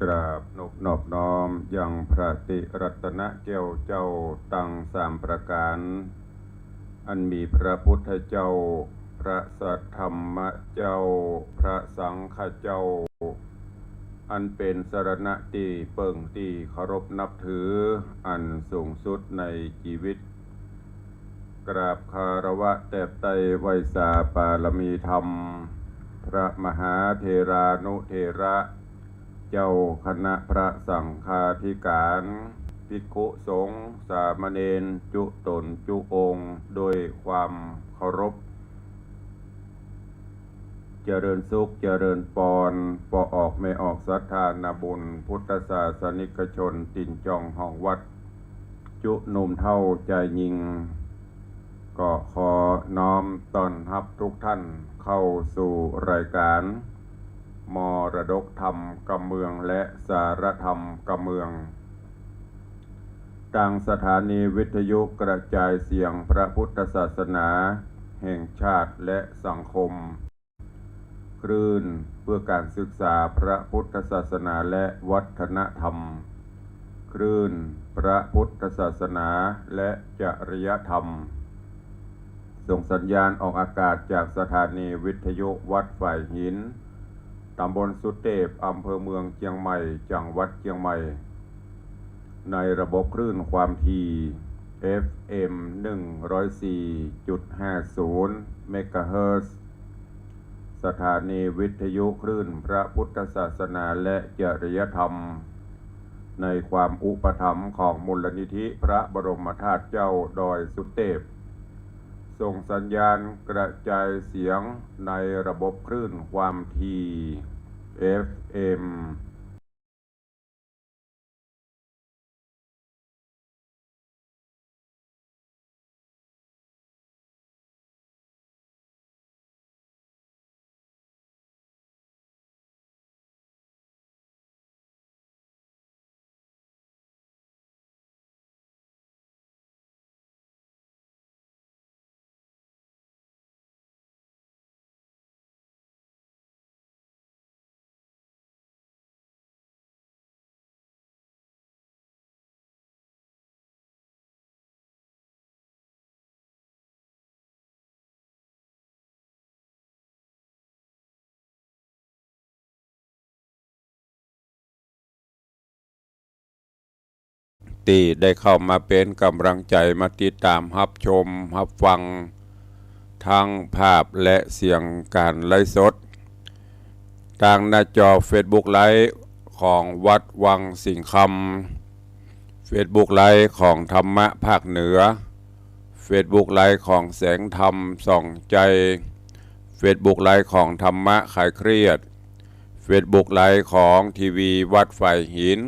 กราบนอบน้อมยังพระติรัตนแก้วเจ้าตั้งสามประการ อันมีพระพุทธเจ้าพระสัทธรรมเจ้าพระสังฆเจ้าอันเป็นสรณะที่เปิ่งที่เคารพนับถืออันสูงสุดในชีวิตกราบคารวะแตบไตไวยสาปารมีธรรมพระมหาเถรานุเถระเจ้าคณะพระสังฆาธิการภิกขุสงฆ์สามเณรจุตนจุองค์โดยความเคารพเจริญสุขเจริญปอนปออกไม่ออกศรัทธานาบุญพุทธศาสนิกชนตินจองห้องวัดจุหนุ่มเท่าใจยิงก็ขอน้อมต้อนรับทุกท่านเข้าสู่รายการมรดกธรรมกำเมืองและสารธรรมกำเมืองทางสถานีวิทยุกระจายเสียงพระพุทธศาสนาแห่งชาติและสังคมคลื่นเพื่อการศึกษาพระพุทธศาสนาและวัฒนธรรมคลื่นพระพุทธศาสนาและจริยธรรมส่งสัญญาณออกอากาศจากสถานีวิทยุวัดฝ่ายหินตำบลสุเทพอำเภอเมืองเชียงใหม่จังหวัดเชียงใหม่ในระบบคลื่นความถี่ FM 104.50 เมกะเฮิรตซ์สถานีวิทยุคลื่นพระพุทธศาสนาและจริยธรรมในความอุปถัมภ์ของมูลนิธิพระบรมธาตุเจ้าดอยสุเทพส่งสัญญาณกระจายเสียงในระบบคลื่นความถี่ FMที่ได้เข้ามาเป็นกำลังใจมาติดตามรับชมรับฟังทั้งภาพและเสียงการไลฟ์สดทางหน้าจอ Facebook ไลฟ์ของวัดวังสิงห์คำ Facebook ไลฟ์ของธรรมะภาคเหนือ Facebook ไลฟ์ของแสงธรรมส่องใจ Facebook ไลฟ์ของธรรมะคลายเครียด Facebook ไลฟ์ของทีวีวัดฝ่ายหิน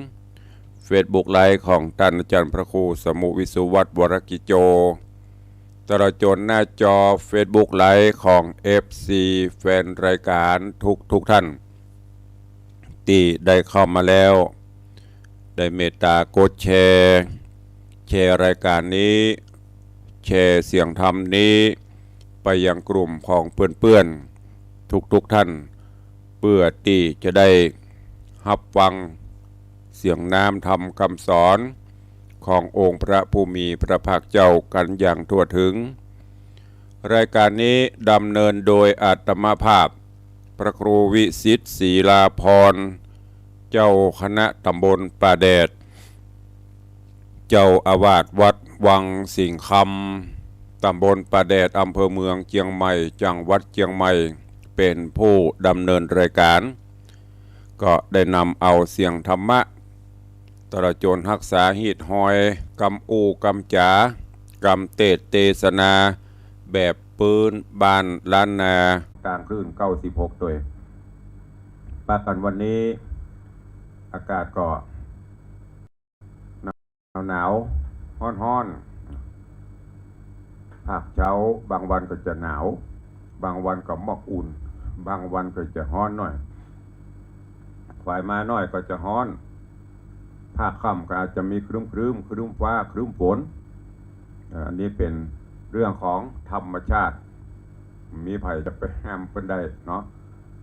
Facebook ไลฟ์ของท่านอาจารย์พระครูสมุวิสุวัฒน์วรกิโจตลอดจนหน้าจอ Facebook ไลฟ์ของ FC แฟนรายการทุกท่านที่ได้เข้ามาแล้วได้เมตตากดแชร์รายการนี้แชร์เสียงธรรมนี้ไปยังกลุ่มของเพื่อนๆทุกท่านเพื่อที่จะได้รับฟังเสียงน้ำธรรมคำสอนขององค์พระผู้มีพระภาคเจ้ากันอย่างทั่วถึงรายการนี้ดำเนินโดยอาตมาภาพพระครูวิสิทธิ์ศรีลาภรณ์เจ้าคณะตำบลป่าแดดเจ้าอาวาสวัดวังสิงห์คำตำบลป่าแดดอำเภอเมืองเชียงใหม่จังหวัดเชียงใหม่เป็นผู้ดำเนินรายการก็ได้นำเอาเสียงธรรมะตลอดจนรักษาหีดหอยกำอูกำจ๋ากำเทศนาแบบปืนบ้านล้านนากลางคลื่น96ตัวปากันวันนี้อากาศก็หนาวร้อนภาคเช้าบางวันก็จะหนาวบางวันก็หมอกอุ่นบางวันก็จะร้อนหน่อยฝ่ายมาหน่อยก็จะร้อนภาคค่ำก็อาจจะมีครึ้มฟ้าครึ้มฝนอันนี้เป็นเรื่องของธรรมชาติมีไผจะไปห้ามเพิ่นได้เนาะ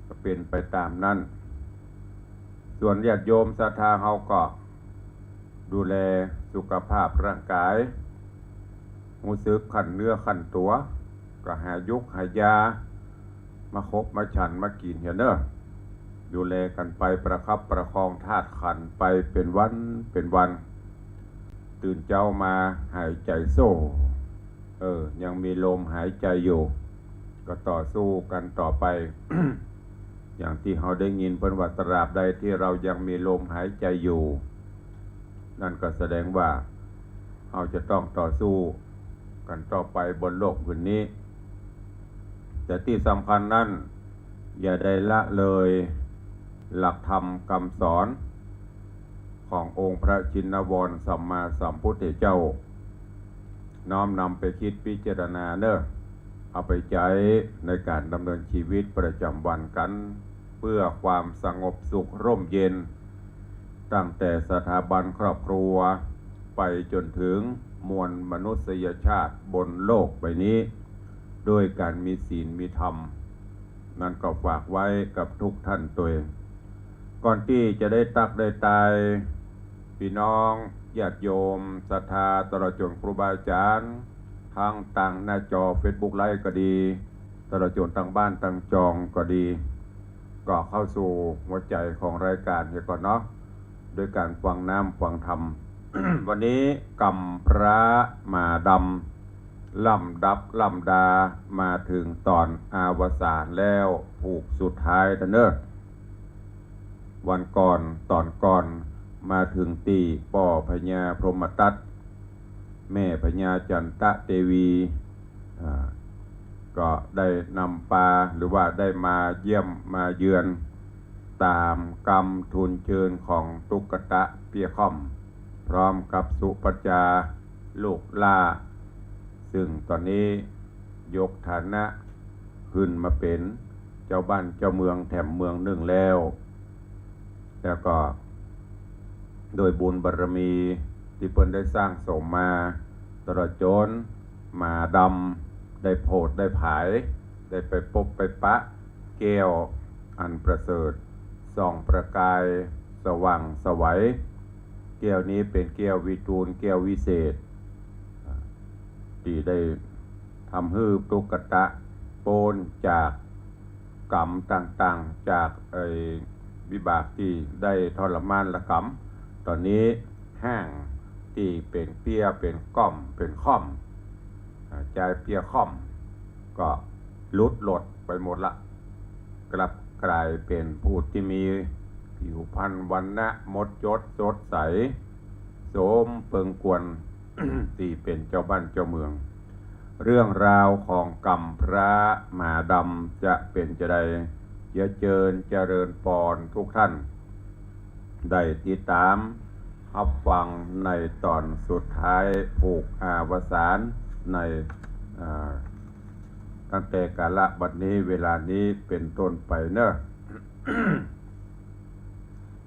ก็เป็นไปตามนั้น ส่วนญาติโยมศรัทธาเฮาก็ดูแลสุขภาพร่างกายรู้สึกขันเนื้อขันตัวก็หายุกหายามาคบมาฉันมากินเห็นเด้อดูแลกันไปประคับประคองธาตุขันไปเป็นวันเป็นวันตื่นเจ้ามาหายใจโซ่ยังมีลมหายใจอยู่ก็ต่อสู้กันต่อไป อย่างที่เราได้ยินเพิ่นว่าตราบใดที่เรายังมีลมหายใจอยู่นั่นก็แสดงว่าเราจะต้องต่อสู้กันต่อไปบนโลกพื้นนี้แต่ที่สำคัญนั้นอย่าได้ละเลยหลักธรรมคำสอนขององค์พระชินวรสัมมาสัมพุทธเจ้าน้อมนำไปคิดพิจารณาเนอะเอาไปใช้ในการดำเนินชีวิตประจำวันกันเพื่อความสงบสุขร่มเย็นตั้งแต่สถาบันครอบครัวไปจนถึงมวลมนุษยชาติบนโลกใบนี้ด้วยการมีศีลมีธรรมนั่นก็ฝากไว้กับทุกท่านตัวเองก่อนที่จะได้ตักได้ตายพี่น้องญาติโยมศรัทธาตลอดจนครูบาอาจารย์ทางต่างหน้าจอ Facebook ไลฟ์ก็ดีตลอดจนทางบ้านทางจองก็ดีก็เข้าสู่หัวใจของรายการเฮียก่อนเนาะโดยการฟังน้ำฟังธรรม วันนี้กำพระมาดำลำดับลำดามาถึงตอนอาวสานแล้วผูกสุดท้ายเด้อวันก่อนตอนก่อนมาถึงตีป่อพญาพรหมทัตแม่พญาจันตะเทวีก็ได้นำปลาหรือว่าได้มาเยี่ยมมาเยือนตามกรรมทุนเชิญของตุ๊กตะเปียค่อมพร้อมกับสุปัจจาลูกล่าซึ่งตอนนี้ยกฐานะขึ้นมาเป็นเจ้าบ้านเจ้าเมืองแถมเมืองหนึ่งแล้วก็โดยบุญบารมีที่เพิ่นได้สร้างสมมาตลอดจนมาดำได้โพดได้ผายได้ไปพบไปปะแก้วอันประเสริฐส่องประกายสว่างไสวแก้วนี้เป็นแก้ววิทูลแก้ววิเศษที่ได้ทำให้ตุ๊กตะโปนจากกรรมต่างๆจากวิบากที่ได้ทรมานละกรรมตอนนี้แห้งที่เป็นเปียเป็นก้อมเป็นค่อมใจเปียค่อมก็ลุดหลดไปหมดละกลับกลายเป็นผู้ที่มีผิวพรรณวรรณะมดยศสดใสโสมเปิงกวน ที่เป็นเจ้าบ้านเจ้าเมืองเรื่องราวของกรรมพระมหาดำจะเป็นจะได้เจริญปอนทุกท่านได้ติดตามรับฟังในตอนสุดท้ายผูกอาวสานในตั้งแต่กาลบัดนี้เวลานี้เป็นต้นไปเนอะ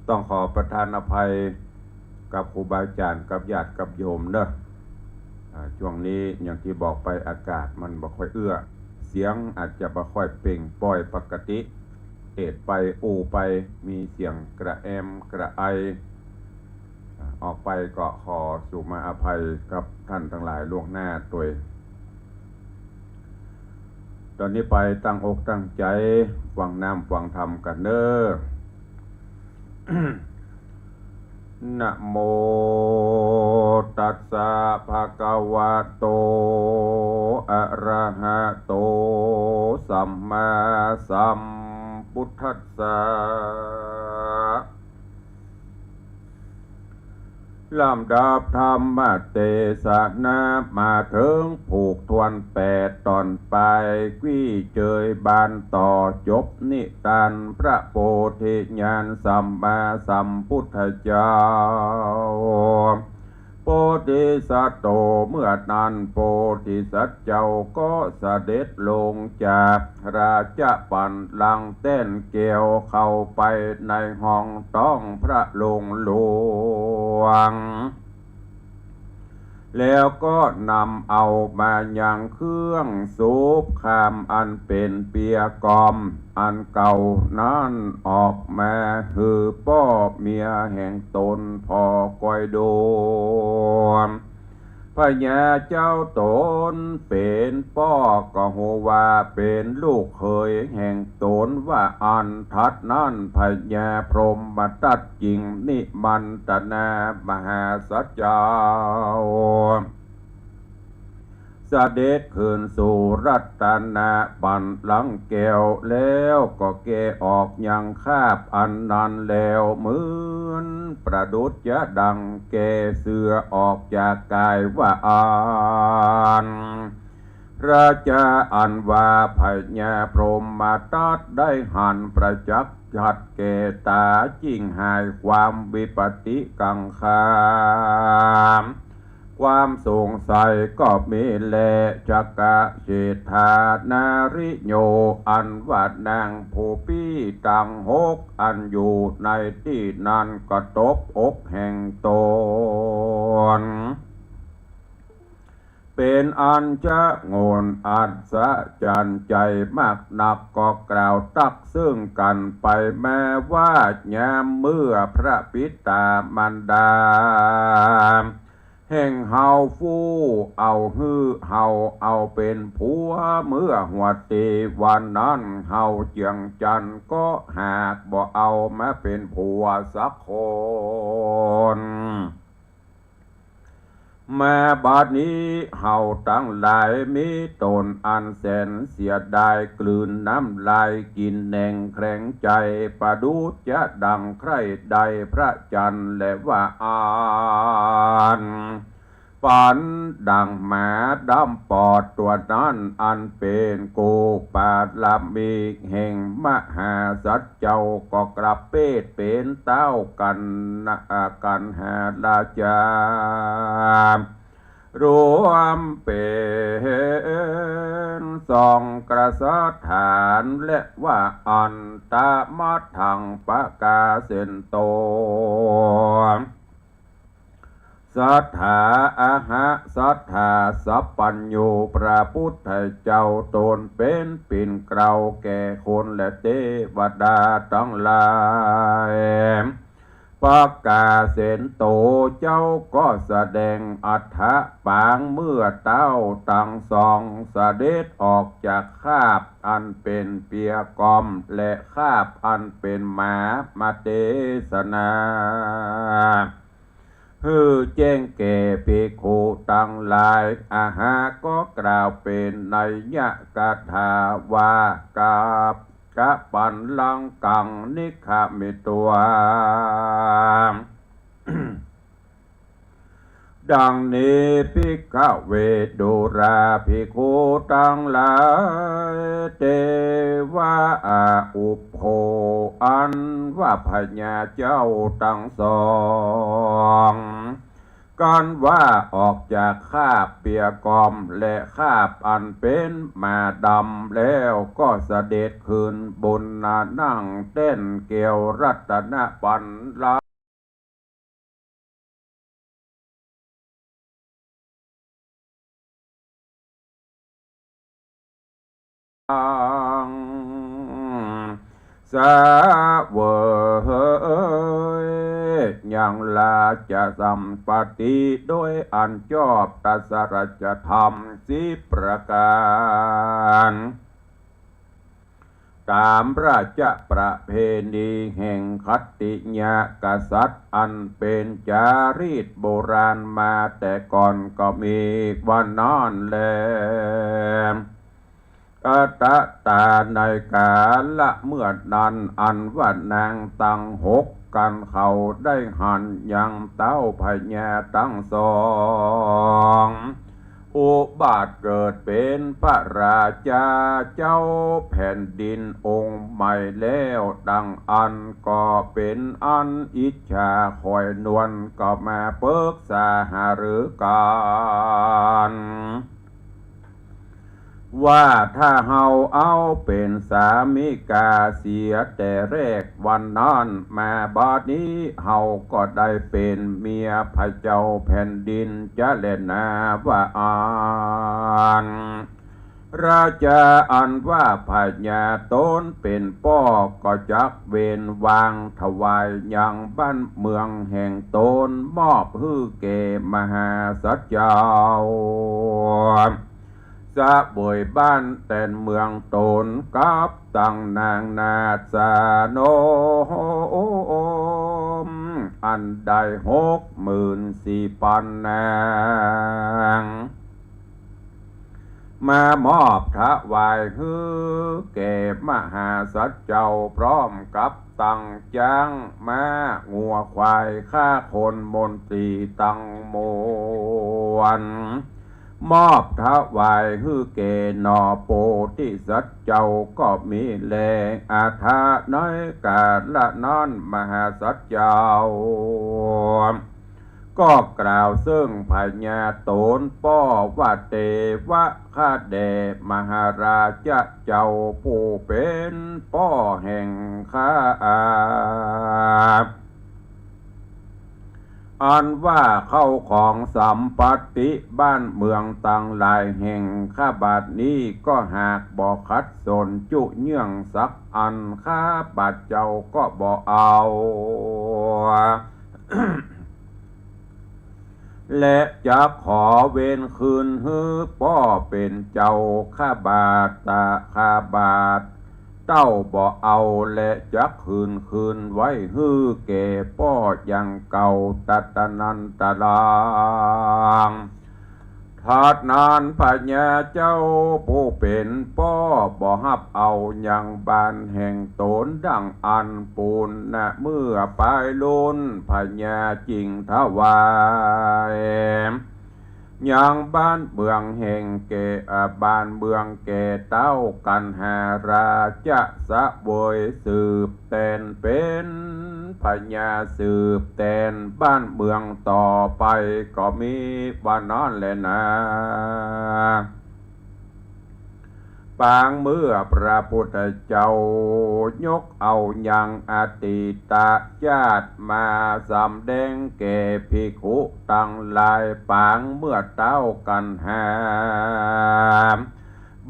ต้องขอประทานอภัยกับครูบาอาจารย์กับญาติกับโยมเนอะช่วงนี้อย่างที่บอกไปอากาศมันบ่ค่อยเอื้อเสียงอาจจะบ่ค่อยเปล่งปล่อยปกติเอ็ดไปอู่ไปมีเสียงกระแอมกระไอออกไปก็ขอสู่มาอภัยกับท่านทั้งหลายล่วงหน้าตัวตอนนี้ไปตั้งอกตั้งใจฟังน้ำฟังธรรมกันเด้อ นะโมตัสสะภะคะวะโตอะระหะโตสัมมาสัมพุทธัสสะลำดับธรรมเทศนามาถึงผูกทวน8ตอนไปกี้เจยบานต่อจบนิทานพระโพธิญาณสัมมาสัมพุทธเจ้าโพธิสัตว์โตเมื่อนั้นโพธิสัตว์เจ้าก็เสด็จลงจากราชบัลลังก์เต้นเกี่ยวเข้าไปในห้องต้องพระลงหลวง แล้วก็นำเอามายังเครื่องสูบคามอันเป็นเปียกอมอันเก่านั้นออกมาหือป้อเมียแห่งตนพอก้อยโดมพญาเจ้าตนเป็นป้อก็โหว่าเป็นลูกเคยแห่งตนว่าอันทัดนั่นพญาพรหมตัดจริงนิมันตนามหาสัจจาเสด็จขึ้นสู่รัตนะบัลลังก์แก้วแล้วก็แกออกยังคาบอันนั้นแล้วเหมือนประดุจจะดังแกเสือออกจากกายว่าอันราชาอันว่าพญาพรหมทัตได้หันประจักษ์ชัดแก่ตาจิงหายความวิปติกังขามความสงสัยก็มีแลจักะเศรษฐานาริโยอันว่านางผู้ปี้ตังหกอันอยู่ในที่นั้นก็ตบอกแห่งตนเป็นอันจะโงนอัศจรรย์ใจมากนักก็กล่าวตักซึ่งกันไปแม้ว่ายามเมื่อพระปิตามารดาแห่งเฮาฟู่เอาฮือเฮาเอาเป็นผัวเมื่อหัวตีวันนั้นเฮาเจียงจันก็หากบ่เอามาเป็นผัวสักคนแม้บัดนี้เฮาตั้งหลายมีตนอันแสนเสียดายกลืนน้ำลายกินแหน่งแข็งใจประดุจจะดังใครใดพระจันทร์และว่าอ่านปันดังหมาดำปอดตัวนั้นอันเป็นโกปาลามีแห่งมหาสัจเจ้าก็กลับเปตเป็นเต้ากันหาราชารวมเป็นสองกษัตริย์ฐานและว่าอันตมัดทังปะกาเสนโตสัทธาอาหะสัทธาสัพปัญโยพระพุทธเจ้าตนเป็นปิ่นเกลาแก่คนและเทวดาทั้งหลายปากาเสนโตเจ้าก็แสดงอัฏฐปางเมื่อเต้าตั้งสองเสด็จออกจากคาบอันเป็นเปียกอมและคาบอันเป็นหมามาเทศนาฮือแจ้งแก่ภิกขุตั้งหลายอาหาก็กล่าวเป็นนัยยะกถาวากาบกะปันลังกังนิคามิตัวดังนี้ภิกขเวดุราภิกขุตั้งหลายเทวะอุปโภอันว่าพญาเจ้าทั้งสองกันว่าออกจากคาบเปียกอมและคาบอันเป็นมาดำแล้วก็เสด็จขึ้นบนนั่งเต้นเกี่ยวรัตนบัลลังก์สาวยยังลาจะสัมปติโดยอันชอบตัสรัจธรรม10 ประการตามราชประเพณีแห่งคัตติยกษัตริย์อันเป็นจารีตโบราณมาแต่ก่อนก็มีวันนั้นแลตะตาในกาละเมื่อนั้นอันว่านางตั้งหกกันเขาได้หันยังเต้าพญาตั้งสองอุบาทเกิดเป็นพระราชาเจ้าแผ่นดินองค์ใหม่แล้วดังอันก็เป็นอันอิจฉาคอยนวลก็มาปรึกษาหารือกัน ว่าถ้าเฮาเอาเป็นสามิกาเสียแต่แรกวันนั้นมาบัดนี้เฮาก็ได้เป็นเมียพระเจ้าแผ่นดินจะเล่นนาว่าราชาอันว่าพญาตนเป็นป้อก็จักเวนวางถวายยังบ้านเมืองแห่งตนมอบฮื้อแก่มหาสัจเจ้าสะบวยบ้านแต่นเมืองตนกับตั้งนางนาสาโนมอันได้64,000 นางมามอบถวายฮื้อแก่มหาสัจเจ้าพร้อมกับตั้งจ้างม้างัวควายข้าคนมนตรีตั้งมวลมอบถวายฮื้อแก่นอโปธิสัจเจ้าก็มีแลอาทาน้อยกาละนั้นมหาสัจเจ้าก็กล่าวซึ่งพญาโตนป้อว่าเตวะข้าแด่มหาราชเจ้าผู้เป็นป้อแห่งข้าอันว่าเข้าของสัมปติบ้านเมืองต่างหลายแห่งข้าบาทนี้ก็หากบ่ขัดสนจุเนื่องสักอันข้าบาทเจ้าก็บ่เอา และจะขอเว้นคืนฮื้อป้อเป็นเจ้าข้าบาทตาข้าบาทเต้าบ่เอาและจะคืนไว้ฮื้อแก่ป้อยังเก่าตัตนันตลางทาดนานพญาเจ้าผู้เป็นป้อบ่ฮับเอายังบ้านแห่งตนดังอันปูนนะเมื่อปลายลุนพญาจริงทวายยังบ้านเมืองแห่งเกบ้านเมืองเกเต้ากันหาราจะสะบวยสืบแตนเป็นพญาสืบแตนบ้านเมืองต่อไปก็มีบ้านนอนแลนะปางเมื่อพระพุทธเจ้ายกเอายังอติตาญาติมาสำแดงแก่ภิกขุตั้งหลายปางเมื่อเต้ากันหา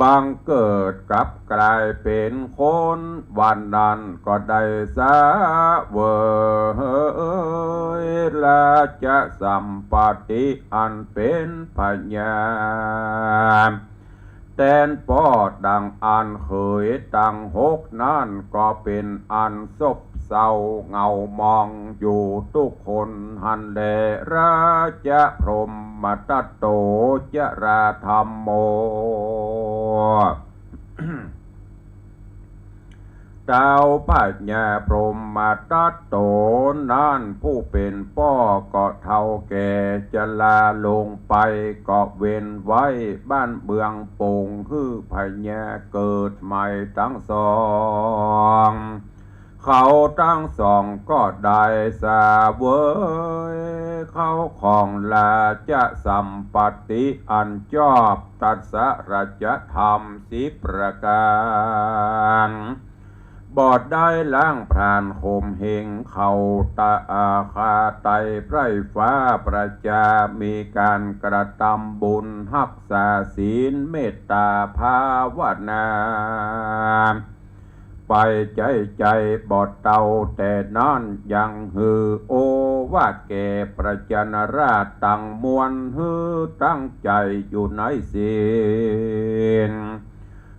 บังเกิดกับกลายเป็นคนวันนั้นก็ได้สาเวยราชสัมปติอันเป็นพญาแตนปอดดังอันเคยตั้ง6นั่นก็เป็นอันซบเศร้าเงามองอยู่ทุกคนหันแลราชพรหมตัตโตจราธรรมโม เจ้าปัญญาพรหมตัตโตนั่นผู้เป็นป้อก็เท่าแก่จะลาลงไปก็เว้นไว้บ้านเมืองโป่งคือพญาเกิดใหม่ทั้งสองเขาทั้งสองก็ได้สาเวยเขาของลาจะสัมปติอันชอบตัสสะรัจธรรม10 ประการบอดได้ล้างพรานข่มเหงเขาตาอาคาไตไพร่ฟ้าประจามีการกระทำบุญรักษาศีลเมตตาภาวนาไปใจบอดเตาแต่นั่นยังฮือโอวาดแก่ประจันราชตั้งมวลฮือตั้งใจอยู่ในศีล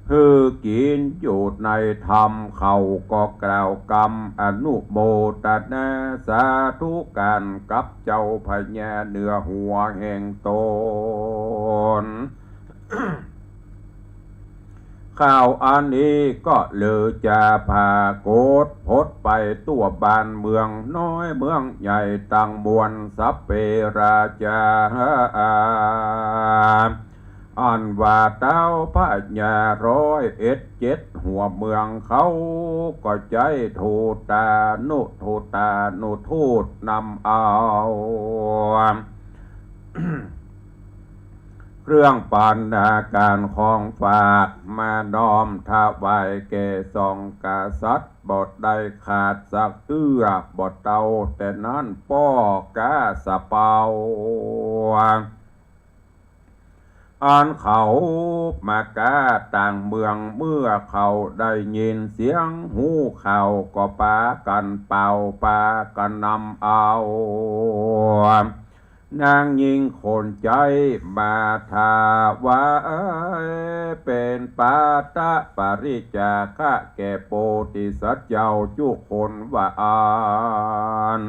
คือกินอยู่ในธรรมเขาก็กล่าวกรรมอนุโมทนาสาธุการกับเจ้าพญาเหนือหัวแห่งตน ข่าวอันนี้ก็เลยจะพาโกฏพดไปตัวบ้านเมืองน้อยเมืองใหญ่ตั้งมวลสัพเพราชาอันว่าเต้าพญา101หัวเมืองเขาก็ใจทูตานุทูตนำเอา เครื่องปันนาการของฝากมาน้อมถวายแก่ทรงกษัตริย์บทได้ขาดสักเตื้อบทเตาแต่นั้นป้อกาสะเปาอันเขามากาต่างเมืองเมื่อเขาได้ยินเสียงหูเขาก็ปากันเป่าปากันนำเอานางยิงคนใจมาทาวาเป็นปาตะปริจาคะแก่โพธิสัตว์เจ้าจุคนว่าอาน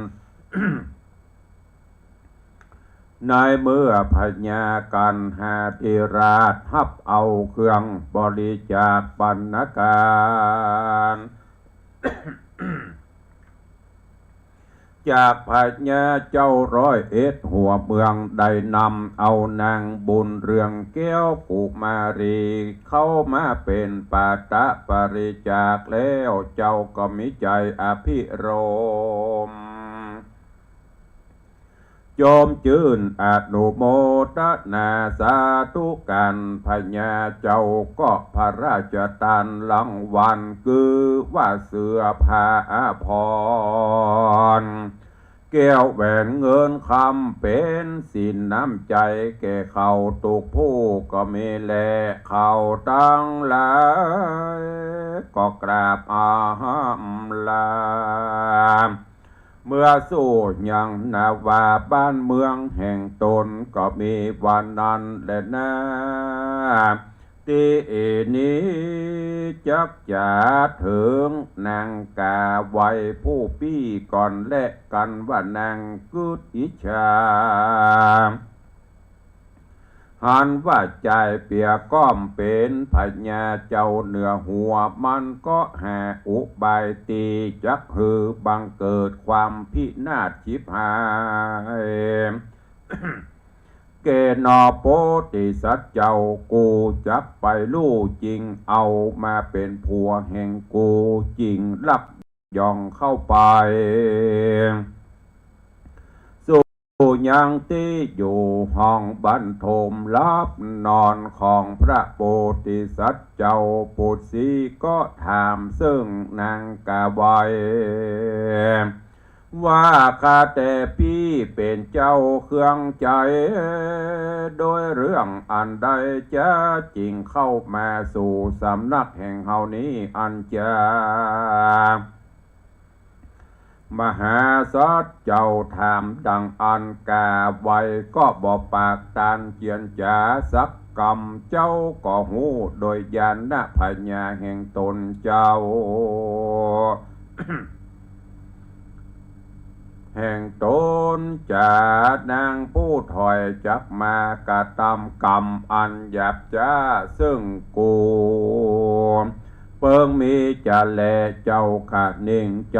ในเมื่อพญากันหาธิราชทับเอาเครื่องบริจาคบรรณาการ จากพญาเจ้า101หัวเมืองได้นำเอานางบุญเรืองแก้วกุมารีเข้ามาเป็นปาตะปริจาคแล้วเจ้าก็มิใจอภิรมย์โยมจื่นอนุโมทนาสาธุการพญาเจ้าก็พระราชทานรางวัลคือว่าเสื้อผ้าอาภรณ์แก้วแหวนเงินคำเป็นสินน้ำใจแก่เขาตุกผู้ก็มีแลเขาตั้งหลายก็กราบอาหัมลาเมื่อสู้ยังนาวาบ้านเมืองแห่งตนก็มีวันนั้นแหละนะที่นี้จักจะถึงนางกาไว้ผู้ปี้ก่อนและกันว่านางกุดอิชาหันว่าใจเปียก้อมเป็นพญาเจ้าเหนือหัวมันก็หาอุบายตีจักหือบังเกิดความพินาศชิบหาย เกณอโพธิสัตว์เจ้ากูจับไปลู่จริงเอามาเป็นผัวแห่งกูจริงรับย่องเข้าไปยังที่อยู่ห้องบรรทมรับนอนของพระโพธิสัตว์เจ้าปุตสีก็ถามซึ่งนางกาไว้ว่าข้าแต่พี่เป็นเจ้าเครื่องใจโดยเรื่องอันใดจะจริงเข้ามาสู่สำนักแห่งเฮานี้อันจะมหาสัตว์เจ้าถามดังอันกาไว้ก็บอกปากตานเขียนจาสักกรรมเจ้าก็หูโดยญาณพญาแห่งตนเจ้า แห่งตนจะนางผู้ถอยจักมากระทำกรรมอันหยาบจ้าซึ่งกูเปิงมีจะแลเจ้าขาดนิ่งใจ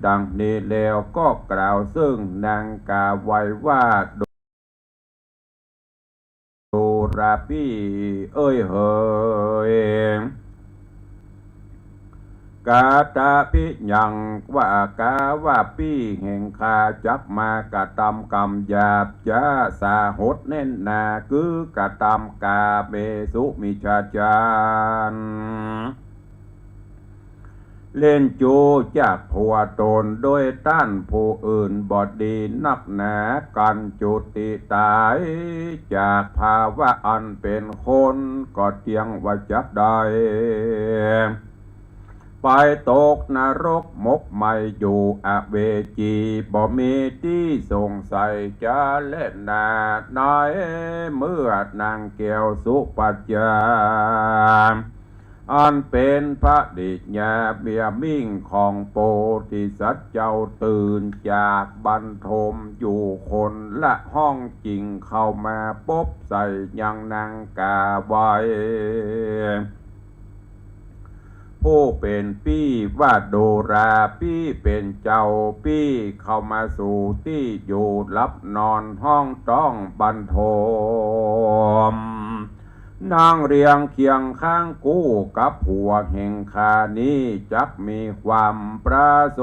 ดังนี้แล้วก็กล่าวซึ่งนางกาไว้ว่าดูราพี่เอ้ยเฮยกาตาพิยังว่ากาว่าปี้แห่งคาจักมากระทำกรรมหยาบจ้าสาหดเน้นนาคือกระทำกาเบสุมิชาจารเล่นจูจากผัวตนโดยต้านผู้อื่นบอดดีนักหนากันจุติตายจากภาวะอันเป็นคนก็เตียงว่าจักได้ไปตกนรกมกไม่อยู่อเวจีบ่มีที่สงสัยจะเล่นนาน้อยเมื่อนางแก้วสุปัจจาอันเป็นพระดิญาเบียมิ่งของโพธิสัตว์เจ้าตื่นจากบรรทมอยู่คนละห้องจริงเข้ามาพบใส่ยังนางกาไว้ผู้เป็นปี้ว่าโดราปี้เป็นเจ้าปี้เข้ามาสู่ที่อยู่รับนอนห้องต้องบรรทมนางเรียงเคียงข้างกู้กับผัวแห่งคานี้จักมีความประส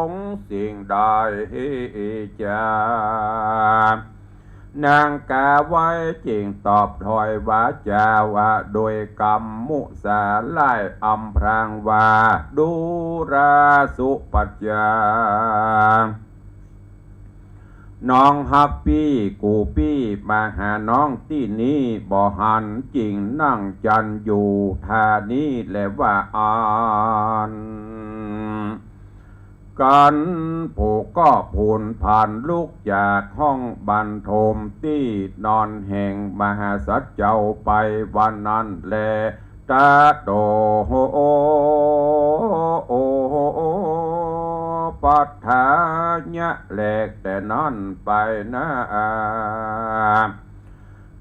งค์สิ่งใดจะ นางกาไว้จริงตอบถอยวาจาว่าโดยกรรมมุสาไล่อำพรางว่าดูราสุปัจจาน้องฮับปี้กูปี้มาหาน้องที่นี้บ่หันจริงนั่งจันอยู่ท่านี้แหละว่าอ่านกันผู้ก็พูนผ่านลูกจากห้องบันทมที่นอนแห่งมหาสัจเจ้าไปวันนั้นแลตาโตโอโอปัฏฐานยะแหลกแต่นั่นไปนะ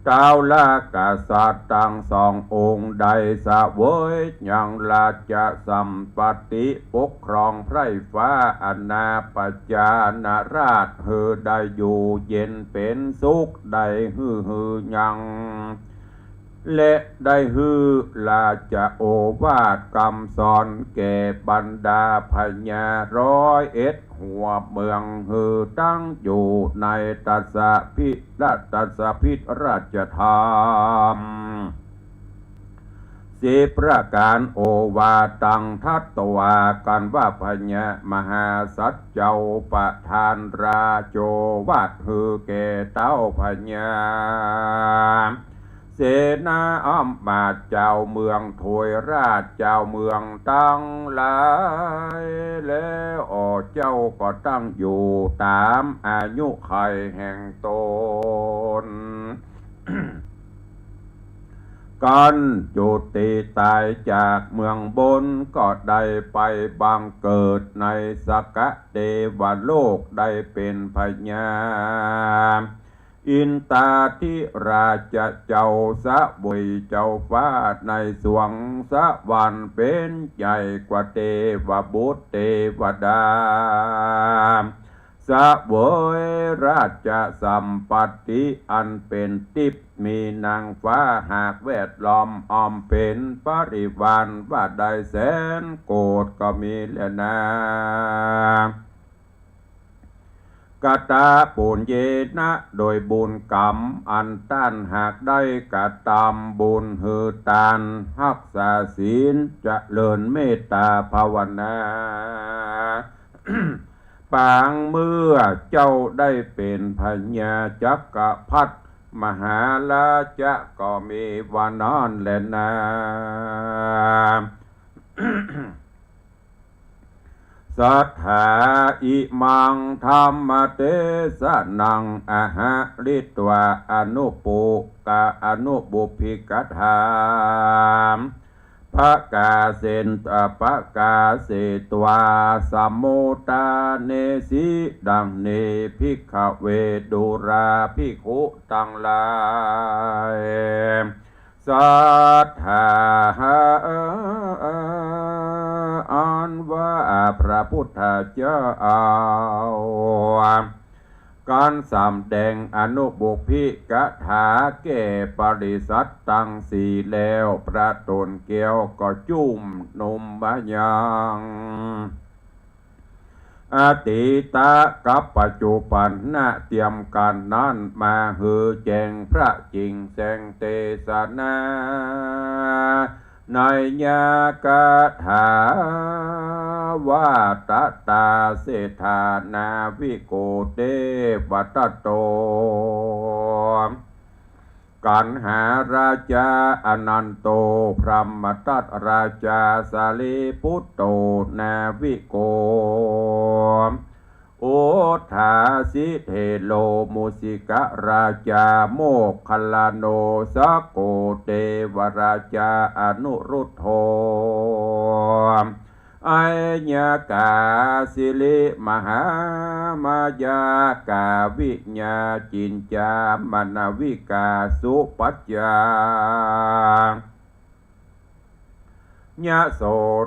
เก้าลากษัตริย์ตั้งสององค์ใดสะเวยยังราชสัมปติปกครองไพร่ฟ้าอนาปจานาราชเฮือได้อยู่เย็นเป็นสุขได้ฮือยังและได้ฮือลาจะโอวาทคำสอนแก่บรรดาพญา101หัวเมืองฮือตั้งอยู่ในตัสสะพิราชธรรม10ประการโอวาตังทัตตวากันว่าพญามหาสัจเจ้าประธานราโจวาทฮือแก่เต้าพญาเสนาอ้อมมาเจ้าเมืองถวยราชเจ้าเมืองตั้งหลายแล้วเจ้าก็ตั้งอยู่ตามอายุไขแห่งตน กันจุติตายจากเมืองบนก็ได้ไปบังเกิดในสกเทวโลกได้เป็นพญาอินตาธิราชเจ้าสะบุยเจ้าฟ้าในสวงสะวันเป็นใหญ่กว่าเทวบุตรเทวดาสะเวยราชสัมปติอันเป็นทิพย์มีนางฟ้าหากแวดล้อมอ้อมเป็นปริวารว่าได้แสนโกฏก็มีแล้วนะกตาปุญเยนะโดยบุญกรรมอันต้านหากได้กระทำบุญหือตานรักษาศีลเจริญเมตตาภาวนา ปางเมื่อเจ้าได้เป็นพญาจักรพรรดิมหาราชก็มีวันนั้นแลนะ สัทธาอิมังธรรมเตสนังอาหาริตวาอนุปุกะอนุบุพิกถามภะกาเสนภะกาเสตวาสัมโมตาเนสิดังเนภิกขเวดุราภิกขุตังหลายสัทธาอันว่าพระพุทธเจ้าการสำแดงอนุบุพิกถาแก่ปริสัตตังสีแล้วพระตนเกียวก็จุ่มนมบะยังอติตะกับปัจจุบันนะเตรียมการนั้นมาหือแจงพระจริงแสงเทศนาในยากถาวาตตาเสธานาวิโกเตวัตโตกันหาราชาอนันโตพรหมทัตราชาสาลีพุตโตนาวิโกโอทาสิเทโลมุสิกราชาโมคคัลลาโนสโกเตวราชาอนุรุตโธอัญญากาสิลิมหามายากาวิญญาจินจามนวิกาสุปัจจายะโส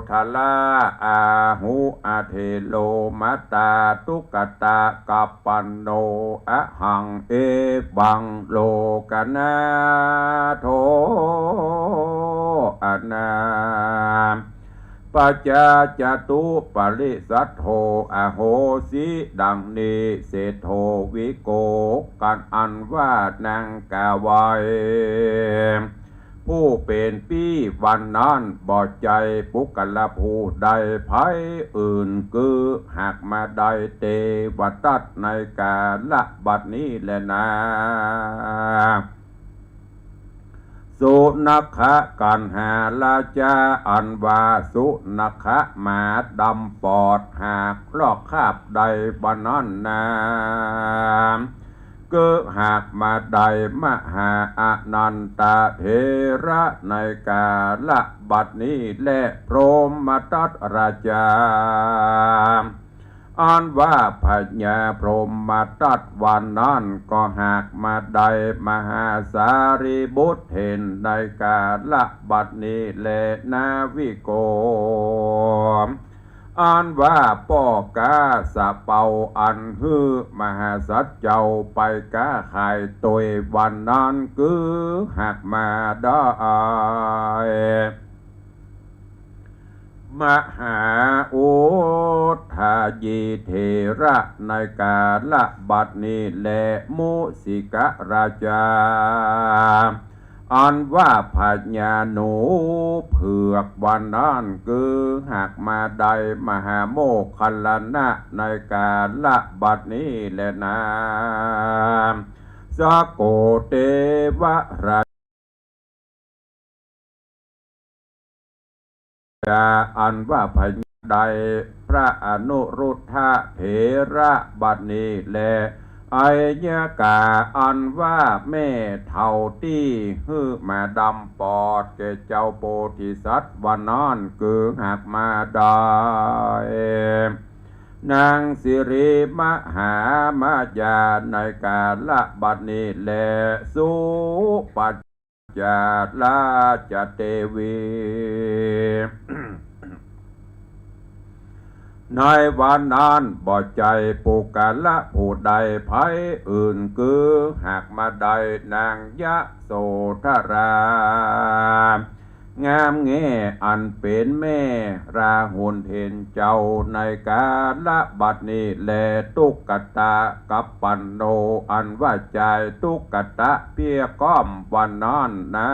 ทลาอาหุอาเทโลมัตตาตุกตะกัปปันโนอะหังเอบังโลกนาโทอนา ปัจจาจตุปริสัทโธอโหสิดังนี้เศโธวิโกกันอันว่านางกาไวผู้เป็นปี้วันนั้นบ่ใจปุกละผู้ใดภัยอื่นคือหากมาได้เตวตัดในกาละบัดนี้แลนะสุนัขะกันหาลาจาอันวาสุนัขะมาดำปอดหากลอกคาบใดบันนั้นนาก็หากมาใดมหาอนันตเถระในกาละบัดนี้และพรหมทัตราชาอันว่าพญาพรหมทัตวันนั้นก็หากมาใดมหาสารีบุตรเห็นในกาละบัดนี้และนาวิโกอันว่าป้อกาสะเป่าอันฮือมหาสัจเจ้าไปกาขายตัววันนั้นคือหากมาได้มหาอุทายีเทระในกาละบัดนี้และมุสิกราชาอันว่าพญาหนูเผือกวันนั้นคือหากมาได้มหาโมคคัลลนะในกาละบัดนี้แลนะสะโกเตวะราชาอันว่าพญาใดพระอนุรุทธะเถระบัดนี้แลไอยกาอันว่าแม่เท่าที่ฮือมาดำปอดแก่เจ้าโพธิสัตว์วันนั้นคือหากมาได้นางสิริมหามายาในกาละบัดนี้แลสุปัจจาราชเทวีในวันนั้นบ่ใจปุกละผู้ใดภัยอื่นคือหากมาได้นางยะโสธรางามแง่อันเป็นแม่ราหุลเห็นเจ้าในกาละบัดนี้แลตุกตะกับปันโนอันว่าใจตุกตะเพียก้อมวันนั้นนะ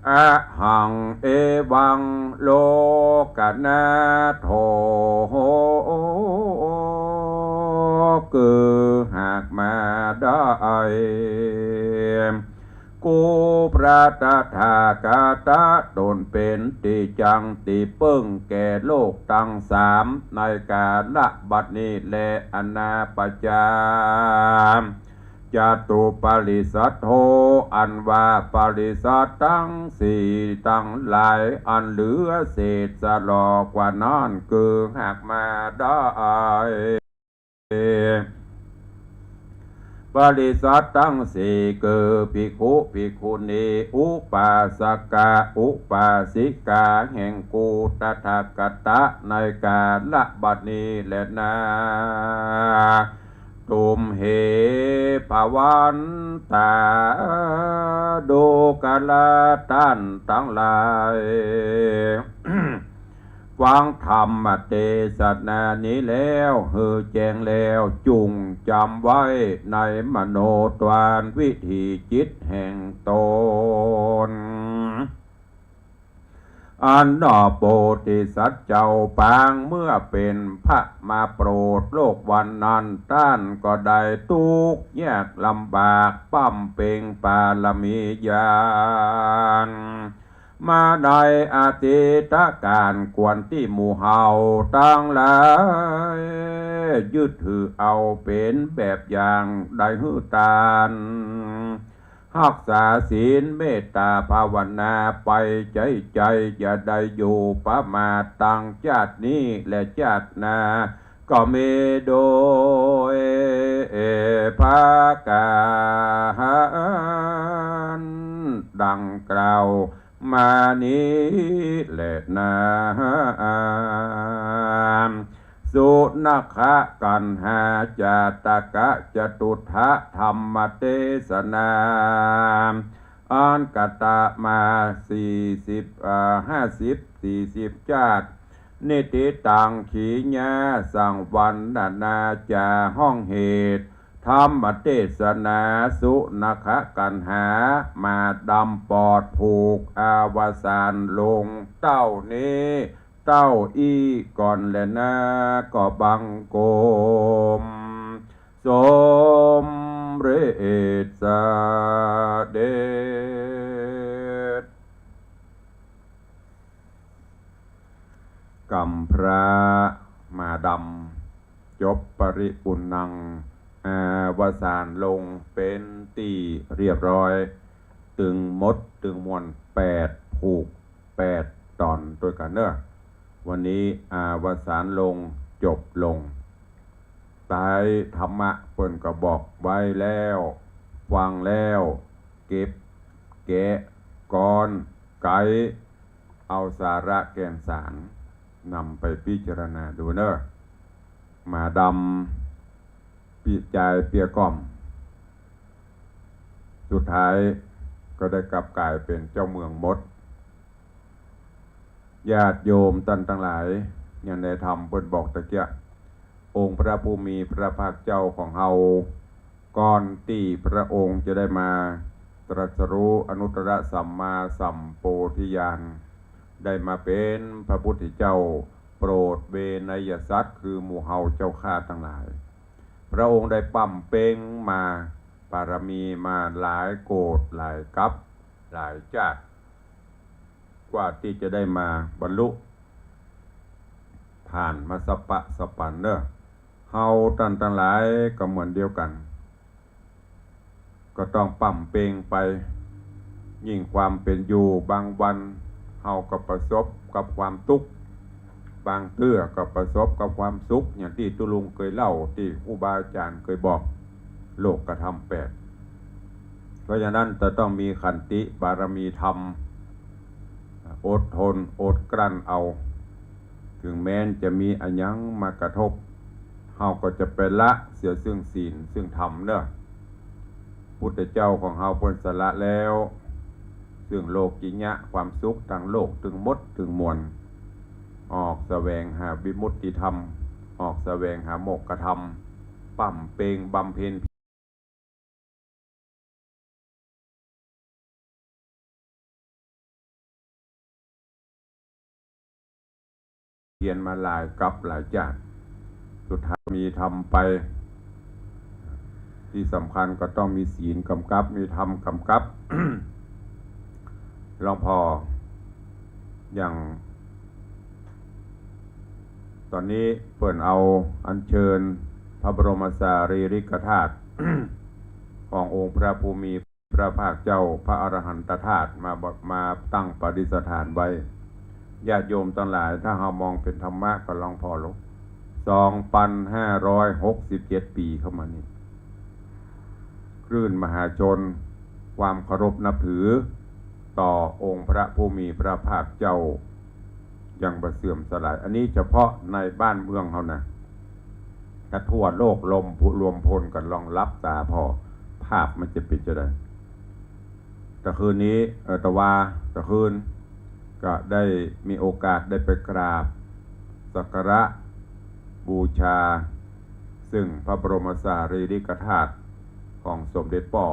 อะหังเอวังโลกนาโถคือหากมาได้กูพระตถากตะตนเป็นติจังติเปิ้งแก่โลกตั้งสามในกาละบัดนี้และอนาปจามจตุปริสัทโธอันว่าปริสัทตั้งสี่ตั้งหลายอันเหลือเศษสลอกว่านั้นคือหากมาได้ปริสัทตั้งสี่คือภิกขุภิกขุณีอุปาสกาอุปาสิกาแห่งกูตถาคตในกาละบัดนี้แลนะตุมเหภวันตาโดกาลาตันทั้งหลายฟังธรรมเทศนานี้แล้วเฮือแจ้งแล้วจุงจำไว้ในมโนทวารวิถีจิตแห่งตนอันนอโพธิสัตว์เจ้าปางเมื่อเป็นพระมาโปรดโลกวันนั้นท่านก็ได้ทุกข์ยากลำบากปั้มเป่งปาลมีญาณมาในอาทิตการกวนที่หมู่เฮาตั้งหลายยึดถือเอาเป็นแบบอย่างได้หือตานรักษาศีลเมตตาภาวนาไปใจอย่าได้อยู่ประมาทตั้งชาตินี้และชาติหน้าก็มีโดยภากาหันดังกล่าวมานี้แหละนะสุนัขะกันหาจาตกะจตุทะธรรมเทศนาอันกตะมา50 40 ชาตินิติตังขีญาสังวันนาจาห้องเหตุธรรมเทศนาสุนัขกันหามาดำปอดผูกอาวสานลงเต้านี้เต้าอีก่อนและนาก็บังโกมสมเรศเดชกำพระมาดำจบปริปุณังอาวสานลงเป็นตีเรียบร้อยตึงมดตึงมวล8ผูก8ตอนตัวกันเนอะวันนี้อาวสานลงจบลงตายธรรมะเพิ่นก็บอกไว้แล้วฟังแล้วเก็บแกะก้อนไกเอาสาระแก่นสารนำไปพิจารณาดูเนอะมาดำปีจายเปียก้อมสุดท้ายก็ได้กลับกลายเป็นเจ้าเมืองมดญาติโยมท่านทั้งหลายอย่างในธรรมเพิ่นบอกตะเกียองค์พระผู้มีพระภาคเจ้าของเฮาก่อนที่พระองค์จะได้มาตรัสรู้อนุตตรสัมมาสัมโพธิญาณได้มาเป็นพระพุทธเจ้าโปรดเวนยสัตว์คือหมู่เฮาเจ้าข้าทั้งหลายพระองค์ได้ปั้มเป้งมาปารมีมาหลายโกฏหลายกัปหลายชาติกว่าที่จะได้มาบรรลุผ่านมาสปะสปันเนอเฮาท่านทั้งหลายก็เหมือนเดียวกันก็ต้องปั้มเป้งไปยิ่งความเป็นอยู่บางวันเฮาก็ประสบกับความทุกข์บางเตื้อก็ประสบกับความสุขอย่างที่ตุลุงเคยเล่าที่ครูบาอาจารย์เคยบอกโลกกระทำ8เพราะฉะนั้นจะต้องมีขันติบารมีธรรมอดทนอดกลั้นเอาถึงแม้นจะมีอันยังมากระทบเฮาก็จะเป็นละเสียซึ่งศีลซึ่งธรรมเนอะพุทธเจ้าของเฮาเพิ่นสละแล้วซึ่งโลกกิญะความสุขทางโลกถึงมดถึงมวลออกแสวงหาวิมุตติธรรมออกแสวงหาโมกขธรรมปั้มเปงบำเพ็ญเพียรมาหลายกับหลายชาติสุดท้ายมีธรรมไปที่สำคัญก็ต้องมีศีลกำกับมีธรรมกำกับ หลวงพ่ออย่างตอนนี้เปิ่นเอาอัญเชิญพระบรมสารีริกธาตุ ขององค์พระภูมิพระภาคเจ้าพระอรหันตธาตุมาตั้งประดิษฐานไว้ญาติโยมทั้งหลายถ้าเรามองเป็นธรรมะก็ลองพอลง2,567 ปีเข้ามานี่คลื่นมหาชนความเคารพนับถือต่อองค์พระผู้มีพระภาคเจ้ายังบ่เสื่อมสลายอันนี้เฉพาะในบ้านเมืองเขานะถ้าทั่วโลกลมรวมพลกันลองรับตาพอภาพมันจะเป็นจะได้แต่คืนนี้ตะคืนก็ได้มีโอกาสได้ไปกราบสักการะบูชาซึ่งพระบรมสารีริกธาตุของสมเด็จป่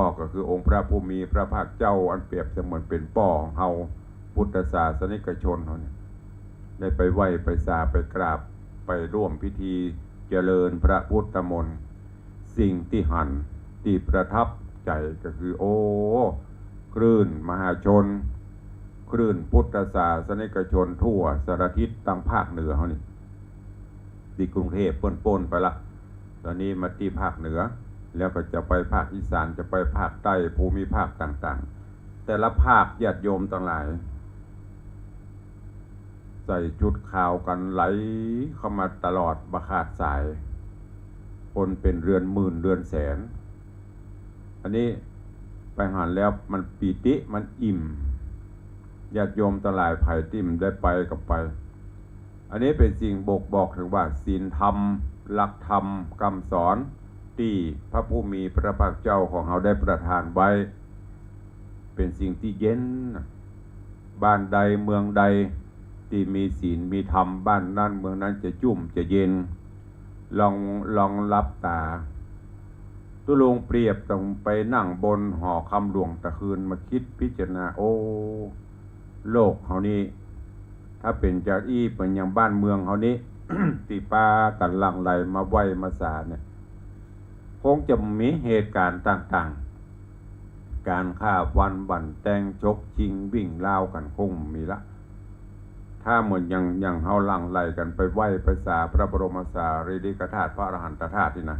อก็คือองค์พระผู้มีพระภาคเจ้าอันเปรียบเสมือนเป็นป่อของเฮาพุทธศาสนิกชนเขาเนี่ยได้ไปไหว้ไปสาไปกราบไปร่วมพิธีเจริญพระพุทธมนต์สิ่งที่หันที่ประทับใจก็คือคลื่นมหาชนคลื่นพุทธศาสนิกชนทั่วสารทิศตั้งภาคเหนือเขานี่ที่กรุงเทพป่นไปละตอนนี้มาที่ภาคเหนือแล้วก็จะไปภาคอีสานจะไปภาคใต้ภูมิภาคต่างๆแต่ละภาคญาติโยมทั้งหลายใส่ชุดขาวกันไหลเข้ามาตลอดบ่ขาดสายคนเป็นเรือนหมื่นเรือนแสนอันนี้ไปหันแล้วมันปีติมันอิ่มญาติโยมทั้งหลายไผ่ที่มันได้ไปกับไปอันนี้เป็นสิ่งบอกถึงว่าศีลธรรมหลักธรรมคำสอนที่พระผู้มีพระภาคเจ้าของเราได้ประทานไว้เป็นสิ่งที่เย็น บ้านใดเมืองใดที่มีศีลมีธรรมบ้านนั้นเมืองนั้นจะจุ่มจะเย็นลองรับตาตุลงเปรียบต้องไปนั่งบนหอคำหลวงตะคืนมาคิดพิจารณาโอ้โลกเขานี้ถ้าเป็นจากเป็นอย่างบ้านเมืองเขานี้ ตีปากันหลังไหลมาไหวมาสาเนี่ยคงจะมีเหตุการณ์ต่างๆการฆ่าฟันบั่นแตงชกชิงวิ่งล่าวกันคงมีละถ้าเหมือนอย่างเฮาหลังไหลกันไปไหวไปสาพระบรมสารีริกธาตุพระอรหันตธาตุที่นะ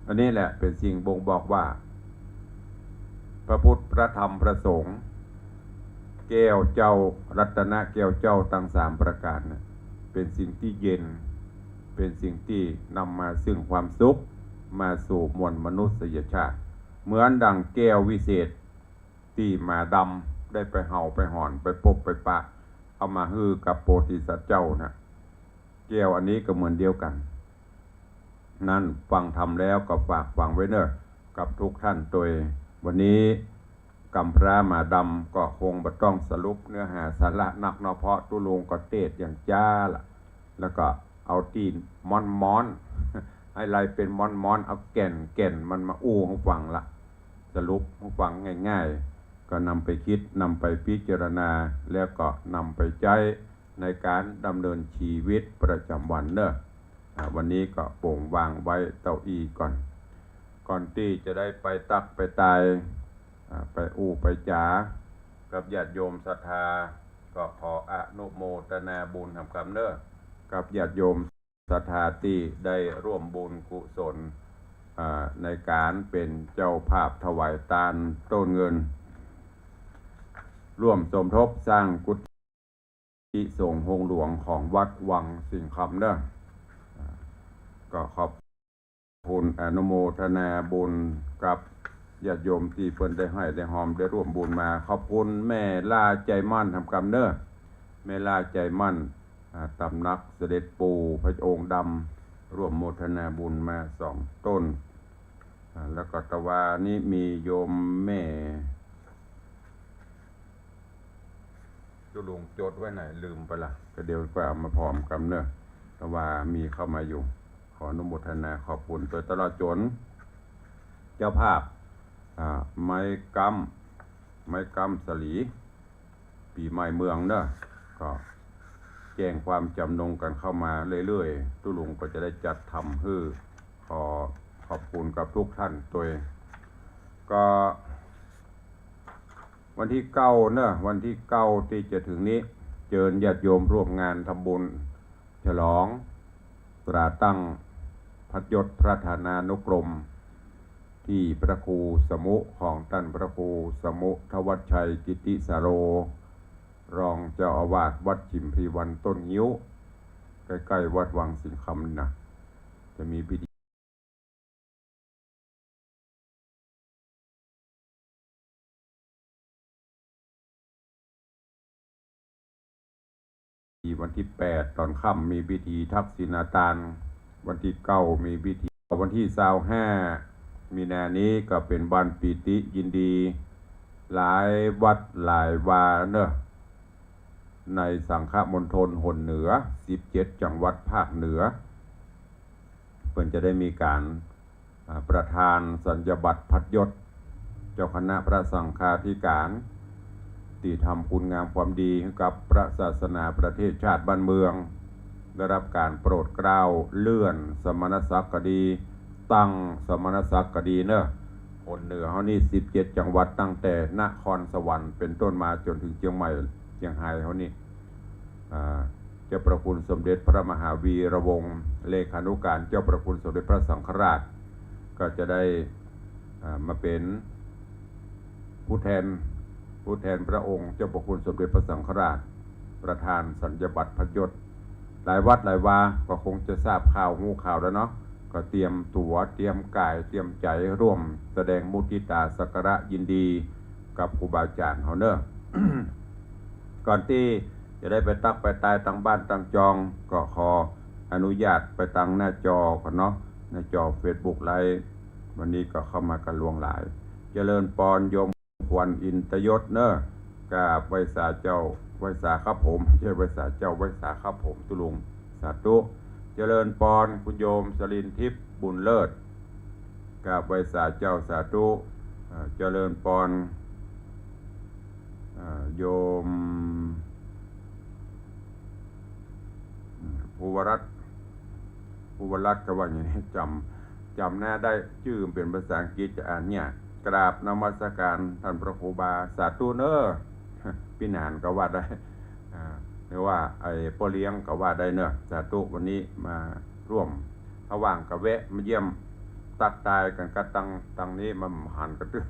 อันนี้แหละเป็นสิ่งบ่งบอกว่าพระพุทธพระธรรมพระสงฆ์แก้วเจ้ารัตนะแก้วเจ้าทั้ง3ประการนะเป็นสิ่งที่เย็นเป็นสิ่งที่นำมาซึ่งความสุขมาสู่มวลมนุษยชาติเหมือนดังแก้ววิเศษที่มาดำได้ไปเห่าไปหอนไปพบไปปะเอามาฮื้อกับโพธิสัตว์เจ้านะแก้วอันนี้ก็เหมือนเดียวกันนั่นฟังทำแล้วก็ฝากฟังไว้เนอะกับทุกท่านโดยวันนี้กำพร้ามาดำก็คงบ่ต้องสรุปเนื้อหาสาระนักเนาะเพราะตุลงก็เทศอย่างจ้าล่ะแล้วก็เอาตีนม้อนให้ไล่เป็นม้อนเอาแก่นมันมาอู้ให้ฟังละสรุปให้ฟังง่ายๆก็นำไปคิดนำไปพิจารณาแล้วก็นำไปใช้ในการดำเนินชีวิตประจำวันเนอะวันนี้ก็โป่งวางไว้เต้าอี้ก่อนที่จะได้ไปตักไปตายไปอู้ไปจ๋ากับญาติโยมศรัทธาก็ขออนุโมทนาบุญทำกรรมเนอะกับญาติโยมศรัทธาที่ได้ร่วมบุญกุศลในการเป็นเจ้าภาพถวายทานต้นเงินร่วมสมทบสร้างกุฏิสงฆ์โฮงหลวงของวัดวังสิงห์คำเนอะก็ขอบคุณอนุโมทนาบุญกับญาติโยมที่เพิ่นได้ให้ได้หอมได้ร่วมบุญมาขอบคุณแม่ล่าใจมั่นทำกรรมเนอะแม่ล่าใจมั่นตำนักเสด็จปู่พระองค์ดำร่วมโมทนาบุญมา2 ต้นแล้วก็ตะวานี้มีโยมแม่ตุลุงจดไว้ไหนลืมไปละก็เดี๋ยวก็เอามาพร้อมกันเนอะตะวามีเข้ามาอยู่ขออนุโมทนาขอบคุณโดยตลอดจนเจ้าภาพไม้กำสลีปีใหม่เมืองเนอะก็แจ้งความจำนงกันเข้ามาเรื่อยๆตุลุงก็จะได้จัดทำขอบคุณกับทุกท่านตัวเองก็วันที่9เนอะวันที่9ที่จะถึงนี้เชิญญาติโยมร่วมงานทำบุญฉลองตราตั้งพัดยศพระธานานุกรมที่พระครูสมุของท่านพระครูสมุทวัชชัยกิติสาโรรองเจ้าอาวาสวัดฉิมพลีวันต้นงิ้วใกล้ๆวัดวังสิงห์คำนะจะมีพิธีวันที่8ตอนค่ำมีพิธีทักษิณาทานวันที่9มีพิธีวันที่25มีนานี้ก็เป็นวันปิติยินดีหลายวัดหลายวาเนอะในสังฆมณฑลหนเหนือ17จังหวัดภาคเหนือเพิ่นจะได้มีการประทานสัญญบัตรพัดยศเจ้าคณะพระสังฆาธิการที่ทำคุณงามความดีกับพระศาสนาประเทศชาติบ้านเมืองได้รับการโปรดเกล้าเลื่อนสมณศักดิ์ก็ดีตั้งสมณศักดิ์ก็ดีเนอะหนเหนือเขานี่17จังหวัดตั้งแต่นครสวรรค์เป็นต้นมาจนถึงเชียงใหม่เชียงรายเขานี่เจ้าประคุณสมเด็จพระมหาวีระวงศ์เลขานุการเจ้าประคุณสมเด็จพระสังฆราชก็จะได้มาเป็นผู้แทนพระองค์เจ้าประคุณสมเด็จพระสังฆราชประธานสัญญบัตรพัดยศหลายวัดหลายวาก็คงจะทราบข่าวหูข่าวแล้วเนาะก็เตรียมตัวเตรียมกายเตรียมใจร่วมแสดงมุทิตาสักการะยินดีกับครูบาอาจารย์เฮาเนอะ ก่อนที่จะได้ไปตักไปตายตั้งบ้านตั้งจองก็ขออนุญาตไปตั้งหน้าจอก่อนเนาะหน้าจอ Facebook ไลฟ์วันนี้ก็เข้ามากันลวงหลายเจริญปอนโยมควันอินทยศเนอะ กราบไหว้สาเจ้าไหว้สาครับผมไม่ใช่ไหว้สาเจ้าไหว้สาครับผมตุลุงสาธุเจริญปอนคุณโยมสลินทิพย์บุญเลิศกราบไหว้สาเจ้าสาธุเจริญปอนโยมภูวรัตน์ก็ว่าอย่างนี้จำหน้าได้ชื่อเป็นภาษาอังกฤษจะอ่านเนี่ยกราบนมัสการท่านพระครูบาสาธุเนอพี่นานก็ว่าได้หรือว่าไอ้พ่อเลี้ยงก็ว่าได้เนอะสาธุวันนี้มาร่วมระหว่างกะแวะมาเยี่ยมตักตายกันกระตังนี้มาหันกันเรื่อง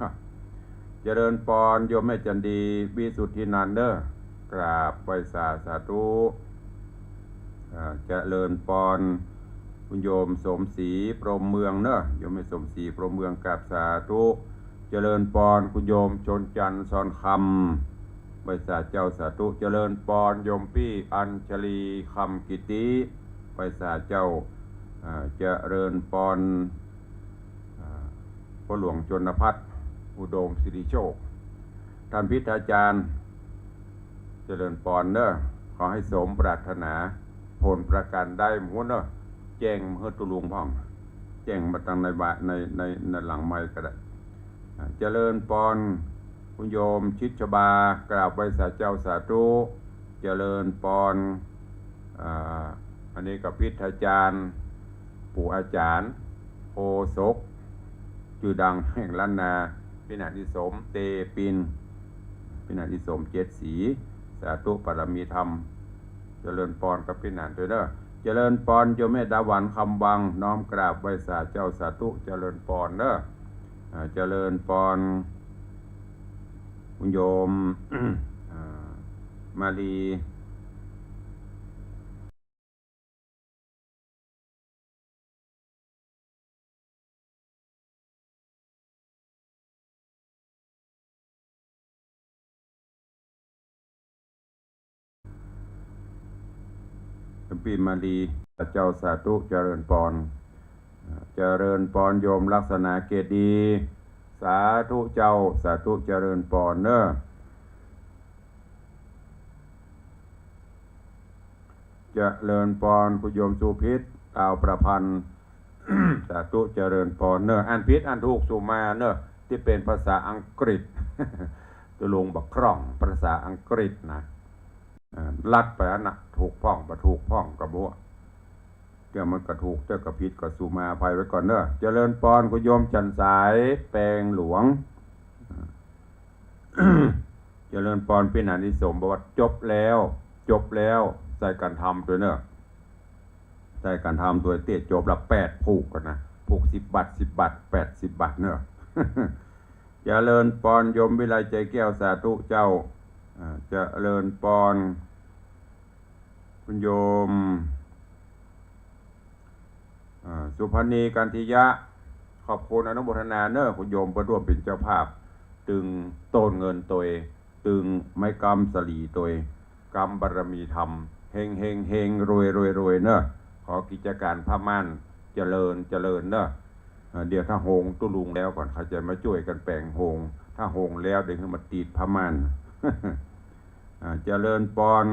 เจริญปอนโยมแม่จันดีวิสุทธินันเนอกราบไหว้สาธุเจริญปอนคุณโยมสมศรีพรหมเมืองเนอะโยมแม่สมศรีพรหมเมืองกราบสาธุเจริญปอนคุณโยมชนจันทร์ซอนคำไหว้สาเจ้าสาธุเจริญปอนโยมพี่อัญชลีคำกิติไหว้สาเจ้าเจริญปอนพ่อหลวงชนพัฒน์อุดมสิริโชคท่านพิธาจารย์เจริญปอนเนอะขอให้สมปรารถนาผลประกันได้หมุนเนอะแจ้งเฮือตุลุงพ่องแจ้งมาตั้งในหลังไม้ก็ได้เจริญปอนคุณโยมชิดชบากราบไหว้สาเจ้าสาธุเจริญปอนอันนี้กับพิธาจารย์ปู่อาจารย์โพศกชื่อดังแห่งล้านนาพินาทิสมเตปินพินาทิสมเจ็ดสีสาธุปรมีธรรมเจริญปอนกับพินาด้วยเด้อเจริญปอนโยมแม่ดาวันคำวังน้อมกราบไหว้สาเจ้าสาธุเจริญปอนเด้อเจริญปอนคุณโยม มาลีปีมาลีเจ้าสาธุเจริญปอนเจริญปอนโยมลักษณะเกตดีสาธุเจ้าสาธุเจริญปอนเนอะเจริญปอนคุณโยมสุพิษดาวประพันธ์ สาธุเจริญปอนเนอะอ่านพิษอ่านถูกสุมาเนอะที่เป็นภาษาอังกฤษ ตัวลงบักคร่องภาษาอังกฤษนะลัดไปนะถูกพ้องประถูกพ้องกระบัวเจ้ามันกระถูกเจ้ากระพิษกระสุมาภัยไว้ก่อนเนอะเจริญปอนคุณโยมจันสายแปลงหลวง เจริญปอนเป็นอานิสงส์บอกว่าจบแล้วใส่การทำตัวเนอะใส่การทำตัวเตี้ยจบละ8ผูกกันนะผูก10 บาท10 บาท80 บาทเนอะ เจริญปอนโยมวิไลใจแก้วสาธุเจ้าเจริญปอนคุณโยมสุพรรณีกันทิยะขอบคุณอนุโมทนาเนอะคุณโยมประร่วมเป็นเจ้าภาพตึงโตนเงินตัวตึงไม้กำสลีตัวกำบารมีธรรมเฮงรวยเนอะขอกิจการพม่านเจริญเนอะเดี๋ยวถ้าโฮงตุลุงแล้วก่อนเขาจะมาช่วยกันแปลงโฮงถ้าโฮงแล้วเดี๋ยวขึ้นมาตีดพม่าน เจริญปอน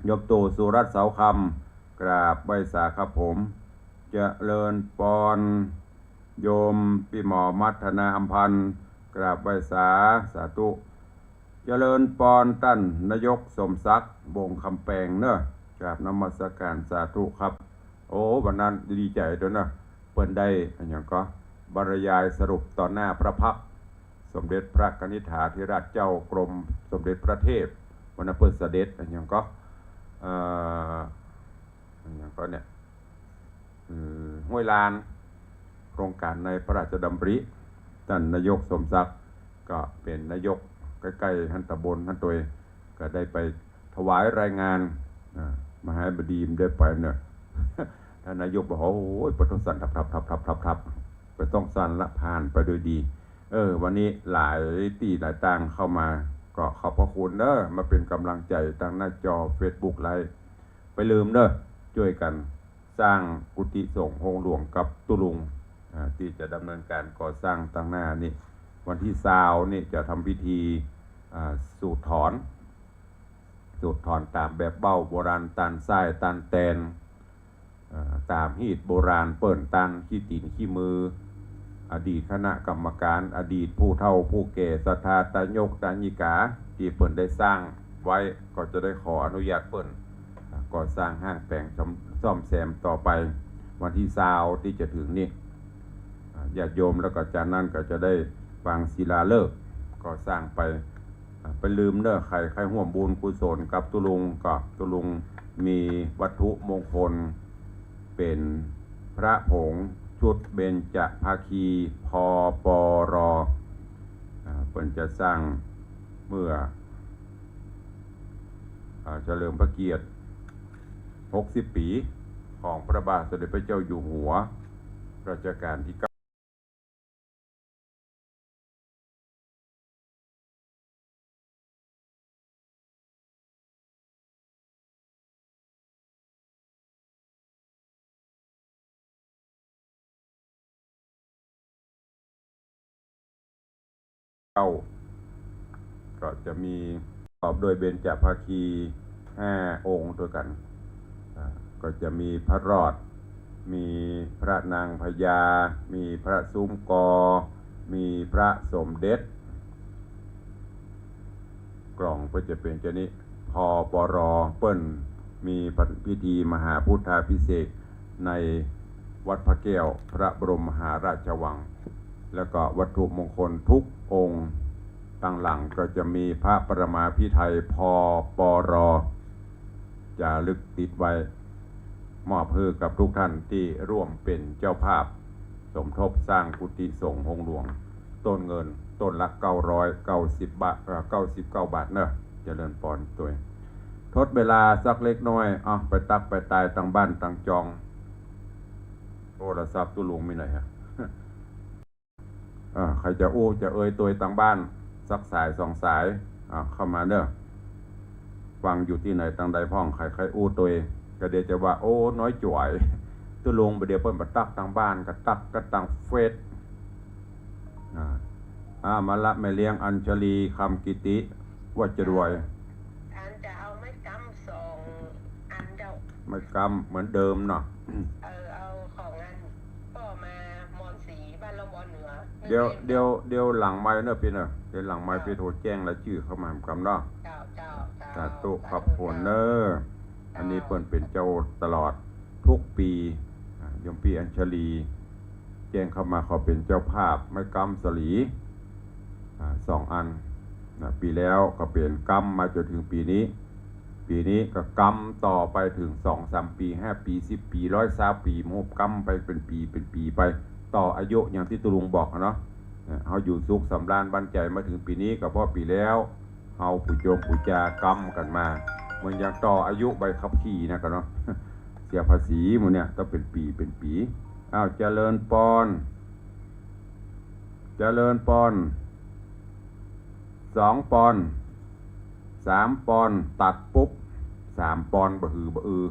ยกตู่สุรัตน์เสาคำกราบไหว้สาครับผมเจริญปอนโยมพี่หมอมัทนาอัมพันธ์กราบไหว้สาธุเจริญปอนตั้นนายกสมศักดิ์วงคำแปงเนอะกราบนมัสการสาธุครับโอ้วันนั้นดีใจด้วยนะเปิดได้อย่างก็บรรยายสรุปต่อหน้าพระพักตร์สมเด็จพระกนิษฐาธิราชเจ้ากรมสมเด็จพระเทพวันเปิดเสด็จอย่างก็อย่างก็เนี่ยห้วยลานโครงการในพระราชดำริท่านนายกสมศักดิ์ก็เป็นนายกใกล้ๆท่านตำบลท่านตัวก็ได้ไปถวายรายงานมหาบดีมได้ไปเนอะ ท่านนายกบอกโอ้ยประท้วงสั่นทับไปต้องสั่นละผ่านไปโดยดีวันนี้หลายตีหลายต่างเข้ามาก็ขอบพระคุณเนอะมาเป็นกำลังใจทางหน้าจอ Facebook ไลฟ์ไปลืมเนอะช่วยกันสร้างกุฏิสงฆ์โฮงหลวงกับตุลุงที่จะดำเนินการก่อสร้างตั้งหน้านี่วันที่20นี่จะทำพิธี สูตรถอนตามแบบเบ้าโบราณตันทรายตันแตนตามฮีดโบราณเปิ่นตันขี้ตีนขี้มืออดีตคณะกรรมการอดีตผู้เฒ่าผู้แก่ศรัทธาตายกตาญิกาที่เปิ่นได้สร้างไว้ก็จะได้ขออนุญาตเปิ่นก่อสร้างห้างแปลงซ่อมแซมต่อไปวันที่20ที่จะถึงนี้ญาติโยมแล้วก็จากนั้นก็จะได้วางศิลาฤกษ์ก่อสร้างไปลืมเด้อใครร่วมบุญกุศลกับตุลุงก็ตุลุงมีวัตถุมงคลเป็นพระผงชุดเบญจภาคีพปรเพิ่นจะสร้างเมื่อเฉลิมพระเกียรติ60 ปีของพระบาทสมเด็จพระเจ้าอยู่หัวรัชกาลที่9ก็จะมีประกอบโดยเบญจภาคี5 องค์ด้วยกันก็จะมีพระรอดมีพระนางพญามีพระซุ้มกอมีพระสมเด็จกล่องก็จะเป็นเจ้านี้พปรเปิ้นมีพิธีมหาพุทธาภิเษกในวัดพระแก้วพระบรมมหาราชวังแล้วก็วัตถุมงคลทุกองค์ตั้งหลังก็จะมีพระประมาพิไทยพปรจะลึกติดไว้มอบให้กับทุกท่านที่ร่วมเป็นเจ้าภาพสมทบสร้างกุฏิสงฆ์องค์หลวงต้นเงินต้นละ990 บาท99 บาทเนอะเจริญพรตัวทดเวลาสักเล็กน้อยไปตักไปตายตั้งบ้านตั้งจองโทรศัพท์ตุลุงมีไหนฮะ ใครจะจะตัวตั้งบ้านสักสาย2 สายเข้ามาเนอะฟังอยู่ที่ไหนตั้งใดพ้องใครตัวก็เดี๋ยวจะว่าน้อยจ่วยตุลุงไปเดี๋ยวเพิ่นมาตักตั้งบ้านก็ตักก็ตั้งเฟซมาละแม่เลี้ยงอัญชลีคำกิติว่าจะรวยท่านจะเอาไม้กำ2 อันเจ้าไม้กำเหมือนเดิมเนาะเอาของอันก็มามอนสีบ้านเรามอนเหนือเดี๋ยวหลังไม้เนอะพี่เนอะเดี๋ยวหลังไม้พี่โทรแจ้งแล้วชื่อเข้ามากำเนาะสาธุขอบคุณเนอะอันนี้เปิ้นเป็นเจ้าตลอดทุกปียมพี่อัญชลีแจ้งเข้ามาขอเป็นเจ้าภาพไม้กำสลี2 อันปีแล้วก็เปลี่ยนกำมาจนถึงปีนี้ก็กำต่อไปถึง 2-3 ปี5 ปี10 ปี120 ปีโมบกำไปเป็นปีไปต่ออายุอย่างที่ตุลุงบอกเนาะเฮาอยู่สุขสำราญบันใจมาถึงปีนี้ก็เพราะปีแล้วเฮาผู้โยมผู้จากำกันมาเหมือนอย่างต่ออายุใบขับขี่นะกันเนาะเสียภาษีหมู่เนี่ยต้องเป็นปีเจริญพร2 ปอนด์3 ปอนด์ตัดปุ๊บ3 ปอนด์บะอือ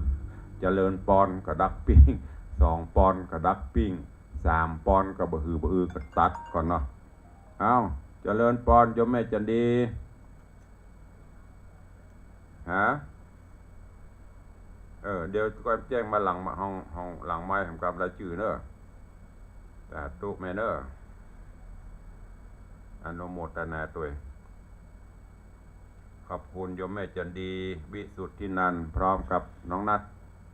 เจริญพรก็ดักปิ้ง2 ปอนด์ก็ดักปิ้ง3 ปอนด์ก็บะอือก็ตัดก่อนเนาะเจริญพรโยมแม่จันดีเดี๋ยวก็แจ้งมาหลังห้องหลังไม้ทำกับรายชื่อเนอะแต่ตุแม่เนอะอนุโมทนาตัวขอบคุณโยมแม่จันดีวิสุทธินันท์พร้อมกับน้องนัท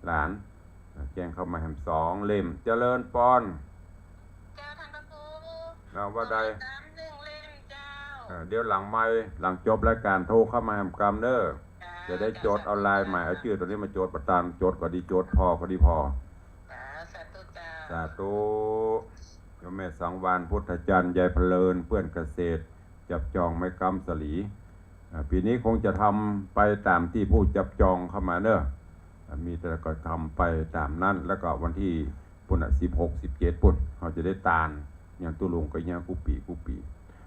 หลานแจ้งเข้ามาแหม2 เล่มเจริญพรเจ้าท่านพระครูว่าใด1 เล่มเจ้าเดี๋ยวหลังจบรายการโทรเข้ามาแหมกรรมเนอะจะได้โจทย์ออนไลน์ใหม่เอาชื่อตัวนี้มาโจทย์ประตานโจทย์ก็ดีโจทย์พอก็ดีพอสาธุโยมแม่สังวานพุทธจันทร์ยายเพลินเพื่อนเกษตรจับจองไม้กำสลีปีนี้คงจะทำไปตามที่ผู้จับจองเข้ามาเนอะมีแต่ก็ทำไปตามนั้นแล้วก็วันที่ปุ่น16 17ปุ่นเขาจะได้ตาลอย่างตุลุงก็ยังกุปี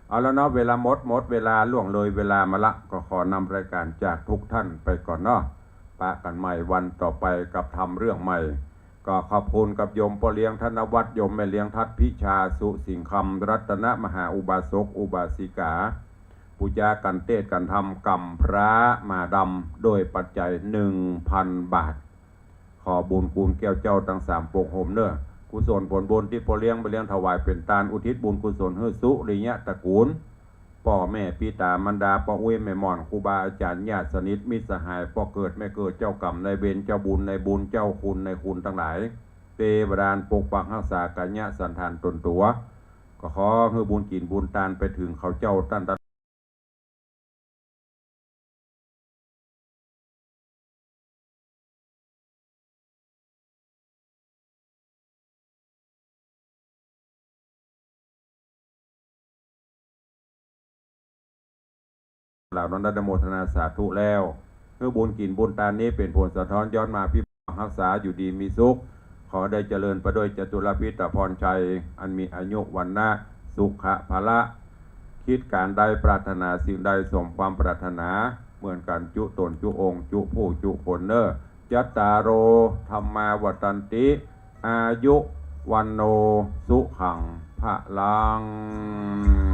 เอาแล้วเนาะเวลาหมดเวลาล่วงเลยเวลามาละก็ขอนำรายการจากทุกท่านไปก่อนเนาะปะกันใหม่วันต่อไปกับทำเรื่องใหม่ก็ขอบคุณกับโยมพ่อเลี้ยงธนวัฒน์โยมแม่เลี้ยงทัดพิชาสุสิงคำรัตนมหาอุบาสกอุบาสิกา ปูจากันเทศกันทำกรรมพระมาดำโดยปัจจัย 1,000 บาท ขอบุญคูณแก้วเจ้าทั้งสามปกโหมเน้อกุศลผลบุญที่พอเลี้ยงไปเลี้ยงถวายเป็นทานอุทิศบุญกุศลเฮือสุริยะตระกูลพ่อแม่ปิตามารดาพ่ออุ้ยแม่หม่อนครูบาอาจารย์ญาติสนิทมิตรสหายพ่อเกิดแม่เกิดเจ้ากรรมนายเวรเจ้าบุญในบุญเจ้าคุณในคุณทั้งหลายเทวดาปกปักรักษากัญญาสันทานตนตัวก็ขอให้บุญกินบุญทานไปถึงเขาเจ้าตั้นเหล่านั้นได้โมทนาสาธุแล้วเมื่อบุญกินบุญทานนี้เป็นผลสะท้อนย้อนมาพิรักษาอยู่ดีมีสุขขอได้เจริญไปด้วยจตุรพิตรพรชัยอันมีอายุวันนะสุขะภละคิดการใดปรารถนาสิ่งใดสมความปรารถนาเหมือนกันจุตนจุองค์จุผู้จุคนเนอยัตตาโรธรรมาวัตันติอายุวันโนสุขังพะลัง